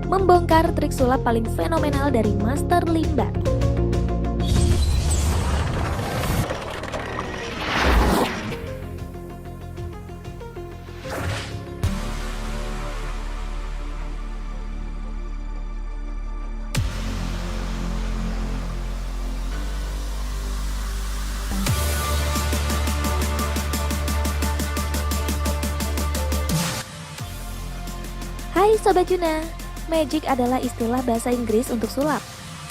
membongkar trik sulap paling fenomenal dari Master Limbat. Hai Sobat Juna, magic adalah istilah bahasa Inggris untuk sulap.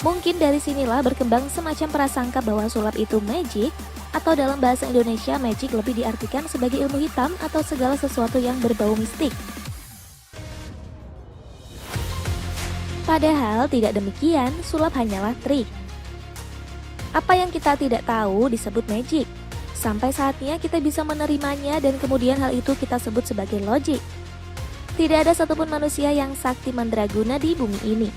Mungkin dari sinilah berkembang semacam prasangka bahwa sulap itu magic, atau dalam bahasa Indonesia magic lebih diartikan sebagai ilmu hitam atau segala sesuatu yang berbau mistik. Padahal tidak demikian, sulap hanyalah trik. Apa yang kita tidak tahu disebut magic. Sampai saatnya kita bisa menerimanya dan kemudian hal itu kita sebut sebagai logik. Tidak ada satupun manusia yang sakti mandraguna di bumi ini.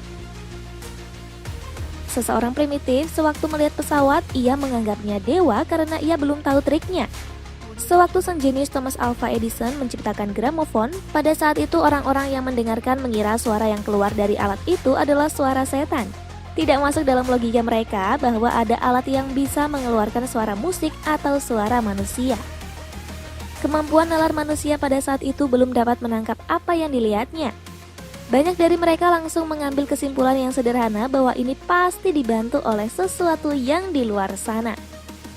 Seseorang primitif sewaktu melihat pesawat, ia menganggapnya dewa karena ia belum tahu triknya. Sewaktu sang jenius Thomas Alva Edison menciptakan gramofon, pada saat itu orang-orang yang mendengarkan mengira suara yang keluar dari alat itu adalah suara setan. Tidak masuk dalam logika mereka bahwa ada alat yang bisa mengeluarkan suara musik atau suara manusia. Kemampuan nalar manusia pada saat itu belum dapat menangkap apa yang dilihatnya. Banyak dari mereka langsung mengambil kesimpulan yang sederhana bahwa ini pasti dibantu oleh sesuatu yang di luar sana.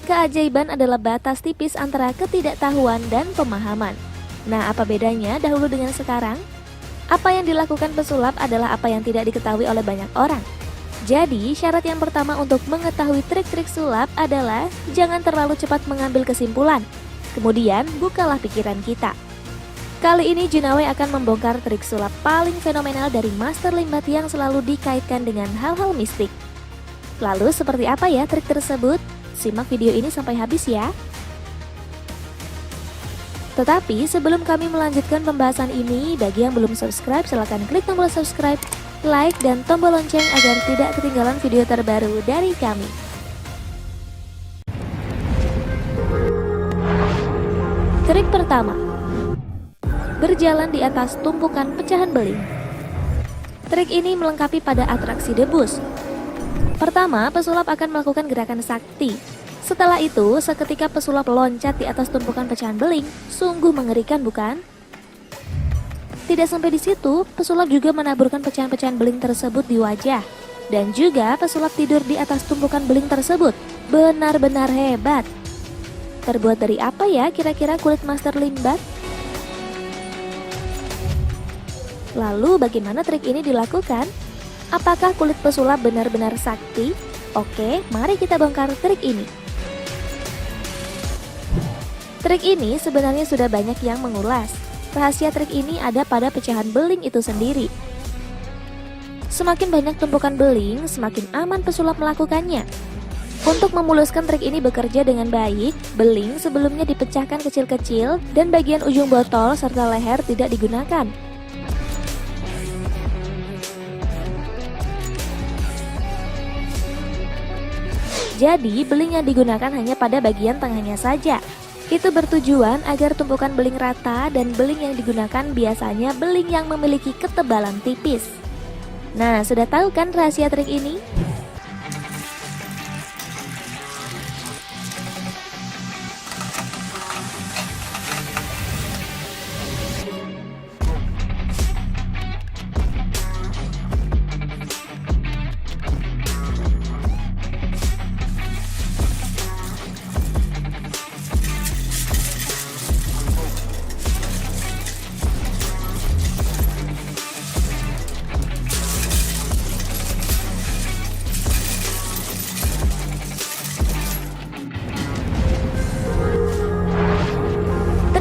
Keajaiban adalah batas tipis antara ketidaktahuan dan pemahaman. Nah, apa bedanya dahulu dengan sekarang? Apa yang dilakukan pesulap adalah apa yang tidak diketahui oleh banyak orang. Jadi, syarat yang pertama untuk mengetahui trik-trik sulap adalah jangan terlalu cepat mengambil kesimpulan. Kemudian, bukalah pikiran kita. Kali ini Junawe akan membongkar trik sulap paling fenomenal dari Master Limbat yang selalu dikaitkan dengan hal-hal mistik. Lalu, seperti apa ya trik tersebut? Simak video ini sampai habis ya. Tetapi, sebelum kami melanjutkan pembahasan ini, bagi yang belum subscribe, silahkan klik tombol subscribe, like, dan tombol lonceng agar tidak ketinggalan video terbaru dari kami. Trik pertama, berjalan di atas tumpukan pecahan beling. Trik ini melengkapi pada atraksi debus. Pertama, pesulap akan melakukan gerakan sakti. Setelah itu, seketika pesulap loncat di atas tumpukan pecahan beling. Sungguh mengerikan, bukan? Tidak sampai di situ, pesulap juga menaburkan pecahan-pecahan beling tersebut di wajah. Dan juga pesulap tidur di atas tumpukan beling tersebut. Benar-benar hebat. Terbuat dari apa ya kira-kira kulit Master Limbat? Lalu bagaimana trik ini dilakukan? Apakah kulit pesulap benar-benar sakti? Oke, mari kita bongkar trik ini. Trik ini sebenarnya sudah banyak yang mengulas. Rahasia trik ini ada pada pecahan beling itu sendiri. Semakin banyak tumpukan beling, semakin aman pesulap melakukannya. Untuk memuluskan trik ini bekerja dengan baik, beling sebelumnya dipecahkan kecil-kecil dan bagian ujung botol serta leher tidak digunakan. Jadi, beling yang digunakan hanya pada bagian tengahnya saja. Itu bertujuan agar tumpukan beling rata dan beling yang digunakan biasanya beling yang memiliki ketebalan tipis. Nah, sudah tahu kan rahasia trik ini?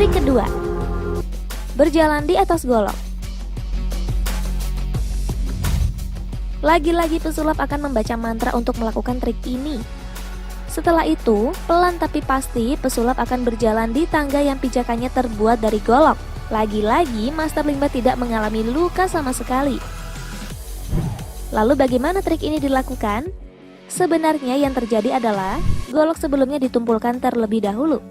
Trik kedua, berjalan di atas golok. Lagi-lagi pesulap akan membaca mantra untuk melakukan trik ini. Setelah itu, pelan tapi pasti pesulap akan berjalan di tangga yang pijakannya terbuat dari golok. Lagi-lagi Master Limbat tidak mengalami luka sama sekali. Lalu bagaimana trik ini dilakukan? Sebenarnya yang terjadi adalah golok sebelumnya ditumpulkan terlebih dahulu.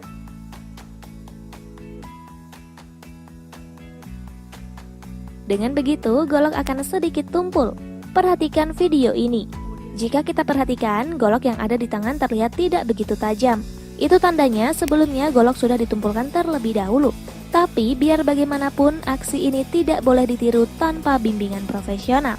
Dengan begitu, golok akan sedikit tumpul. Perhatikan video ini. Jika kita perhatikan, golok yang ada di tangan terlihat tidak begitu tajam. Itu tandanya sebelumnya golok sudah ditumpulkan terlebih dahulu. Tapi biar bagaimanapun, aksi ini tidak boleh ditiru tanpa bimbingan profesional.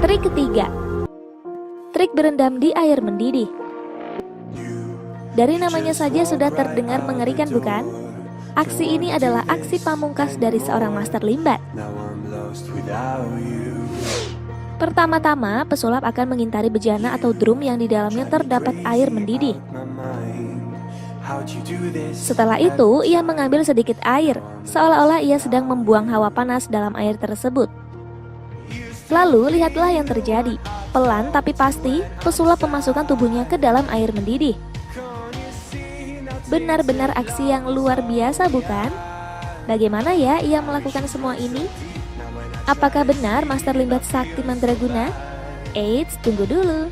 Trik ketiga, trik berendam di air mendidih. Dari namanya saja sudah terdengar mengerikan, bukan? Aksi ini adalah aksi pamungkas dari seorang master limbat. Pertama-tama, pesulap akan mengintari bejana atau drum yang di dalamnya terdapat air mendidih. Setelah itu, ia mengambil sedikit air, seolah-olah ia sedang membuang hawa panas dalam air tersebut. Lalu, lihatlah yang terjadi. Pelan tapi pasti, pesulap memasukkan tubuhnya ke dalam air mendidih. Benar-benar aksi yang luar biasa, bukan? Bagaimana ya ia melakukan semua ini? Apakah benar Master Limbat Sakti Mandraguna? Eits, tunggu dulu.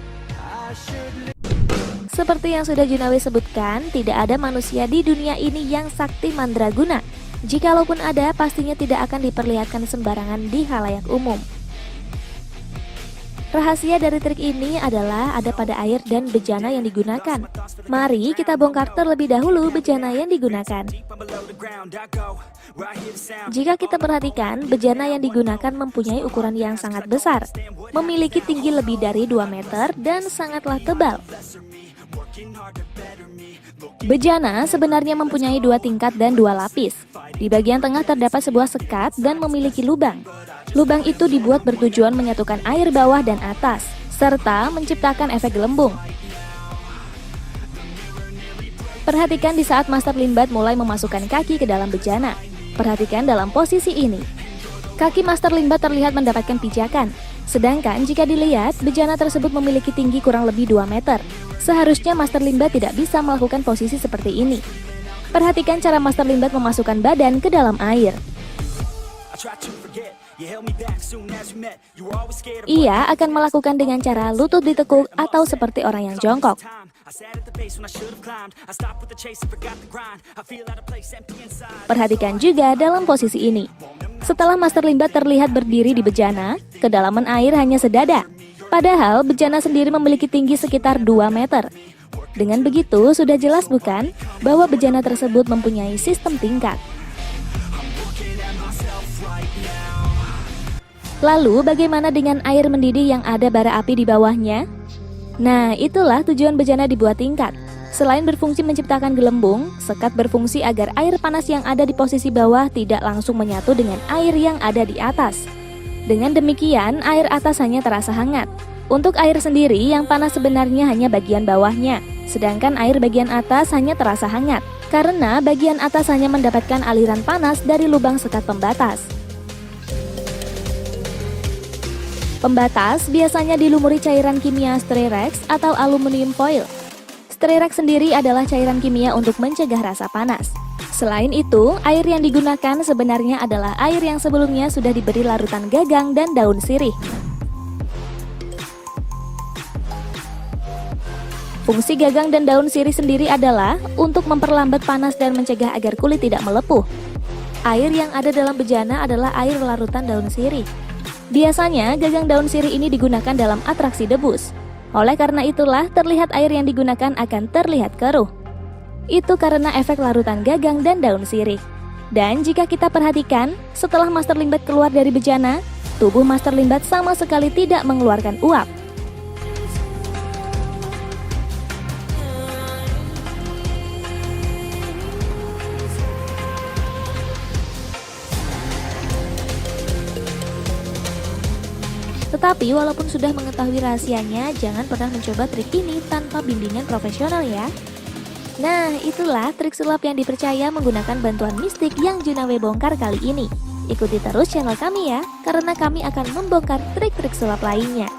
Seperti yang sudah Junawi sebutkan, tidak ada manusia di dunia ini yang sakti mandraguna. Jikalaupun ada, pastinya tidak akan diperlihatkan sembarangan di halayak umum. Rahasia dari trik ini adalah ada pada air dan bejana yang digunakan. Mari kita bongkar terlebih dahulu bejana yang digunakan. Jika kita perhatikan, bejana yang digunakan mempunyai ukuran yang sangat besar, memiliki tinggi lebih dari 2 meter dan sangatlah tebal. Bejana sebenarnya mempunyai 2 tingkat dan 2 lapis. Di bagian tengah terdapat sebuah sekat dan memiliki lubang. Lubang itu dibuat bertujuan menyatukan air bawah dan atas, serta menciptakan efek gelembung. Perhatikan di saat Master Limbat mulai memasukkan kaki ke dalam bejana. Perhatikan dalam posisi ini. Kaki Master Limbat terlihat mendapatkan pijakan, sedangkan jika dilihat, bejana tersebut memiliki tinggi kurang lebih 2 meter. Seharusnya Master Limbat tidak bisa melakukan posisi seperti ini. Perhatikan cara Master Limbat memasukkan badan ke dalam air. Ia akan melakukan dengan cara lutut ditekuk atau seperti orang yang jongkok. Perhatikan juga dalam posisi ini. Setelah Master Limbat terlihat berdiri di bejana, kedalaman air hanya sedada. Padahal bejana sendiri memiliki tinggi sekitar 2 meter. Dengan begitu, sudah jelas bukan bahwa bejana tersebut mempunyai sistem tingkat. Lalu bagaimana dengan air mendidih yang ada bara api di bawahnya? Nah, itulah tujuan bejana dibuat tingkat. Selain berfungsi menciptakan gelembung, sekat berfungsi agar air panas yang ada di posisi bawah tidak langsung menyatu dengan air yang ada di atas. Dengan demikian, air atas hanya terasa hangat. Untuk air sendiri, yang panas sebenarnya hanya bagian bawahnya, sedangkan air bagian atas hanya terasa hangat, karena bagian atas hanya mendapatkan aliran panas dari lubang sekat pembatas. Pembatas biasanya dilumuri cairan kimia Sterex atau aluminium foil. Sterex sendiri adalah cairan kimia untuk mencegah rasa panas. Selain itu, air yang digunakan sebenarnya adalah air yang sebelumnya sudah diberi larutan gagang dan daun sirih. Fungsi gagang dan daun sirih sendiri adalah untuk memperlambat panas dan mencegah agar kulit tidak melepuh. Air yang ada dalam bejana adalah air larutan daun sirih. Biasanya, gagang daun sirih ini digunakan dalam atraksi debus. Oleh karena itulah, terlihat air yang digunakan akan terlihat keruh. Itu karena efek larutan gagang dan daun sirih. Dan jika kita perhatikan, setelah Master Limbat keluar dari bejana, tubuh Master Limbat sama sekali tidak mengeluarkan uap. Tapi walaupun sudah mengetahui rahasianya, jangan pernah mencoba trik ini tanpa bimbingan profesional ya. Nah, itulah trik sulap yang dipercaya menggunakan bantuan mistik yang Junawe bongkar kali ini. Ikuti terus channel kami ya, karena kami akan membongkar trik-trik sulap lainnya.